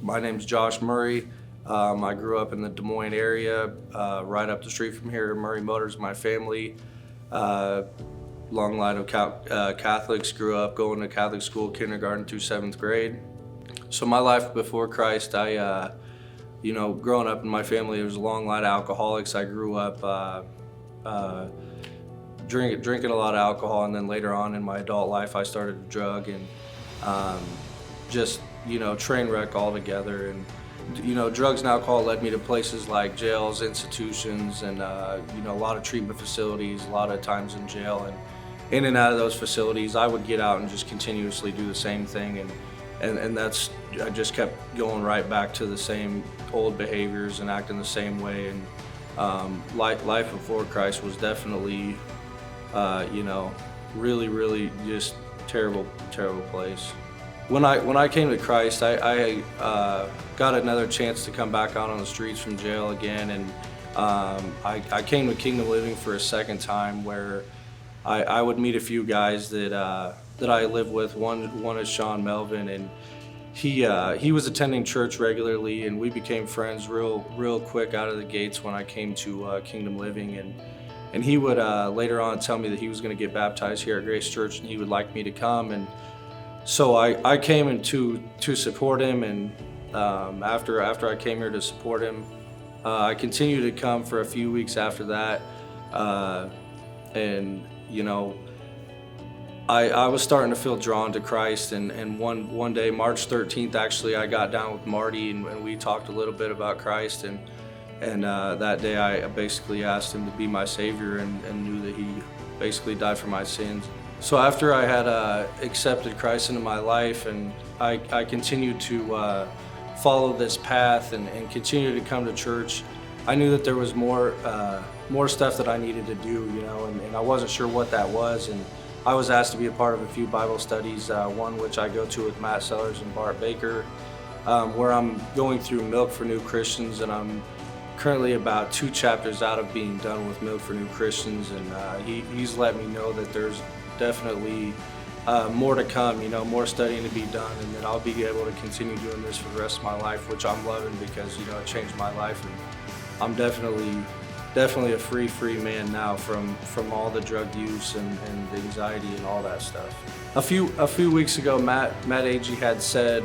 My name's Josh Murray. I grew up in the Des Moines area, right up the street from here. Murray Motors, my family. Long line of Catholics. Grew up going to Catholic school, kindergarten through 7th grade. So my life before Christ, growing up in my family, it was a long line of alcoholics. I grew up drinking a lot of alcohol, and then later on in my adult life, I started to drug and train wreck altogether. And drugs and alcohol led me to places like jails, institutions, and a lot of treatment facilities, a lot of times in jail. And in and out of those facilities, I would get out and just continuously do the same thing. And that's, I just kept going right back to the same old behaviors and acting the same way. And life before Christ was definitely, really just terrible place. When I came to Christ, I got another chance to come back out on the streets from jail again, and I came to Kingdom Living for a second time, where I would meet a few guys that I live with. One is Sean Melvin, and he was attending church regularly, and we became friends real quick out of the gates when I came to Kingdom Living. And he would later on tell me that he was going to get baptized here at Grace Church, and he would like me to come. And so I came in to support him. And after I came here to support him, I continued to come for a few weeks after that. I was starting to feel drawn to Christ, and one day, March 13th, actually, I got down with Marty, and we talked a little bit about Christ, and that day I basically asked him to be my Savior, and knew that he basically died for my sins. So after I had accepted Christ into my life, and I continued to follow this path and continue to come to church, I knew that there was more stuff that I needed to do, and I wasn't sure what that was. And I was asked to be a part of a few Bible studies, one which I go to with Matt Sellers and Bart Baker, where I'm going through Milk for New Christians, and I'm currently about 2 chapters out of being done with Milk for New Christians. And he's let me know that there's definitely more to come, more studying to be done, and that I'll be able to continue doing this for the rest of my life, which I'm loving, because it changed my life, and I'm definitely a free man now from all the drug use and the anxiety and all that stuff. A few weeks ago, Matt Agee had said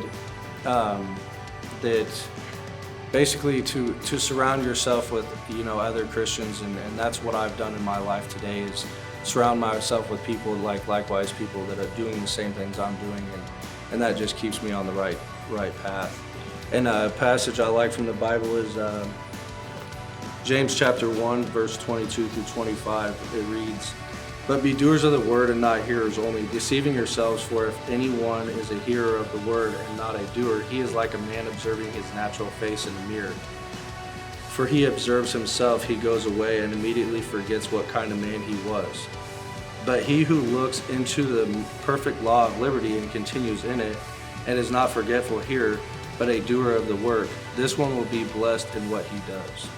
that basically to surround yourself with other Christians, and that's what I've done in my life today, is surround myself with people likewise people that are doing the same things I'm doing, and that just keeps me on the right path. And a passage I like from the Bible is James chapter 1, verse 22 through 25. It reads, "But be doers of the word and not hearers only, deceiving yourselves, for if anyone is a hearer of the word and not a doer, he is like a man observing his natural face in a mirror. For he observes himself, he goes away and immediately forgets what kind of man he was. But he who looks into the perfect law of liberty and continues in it, and is not forgetful hearer, but a doer of the work, this one will be blessed in what he does."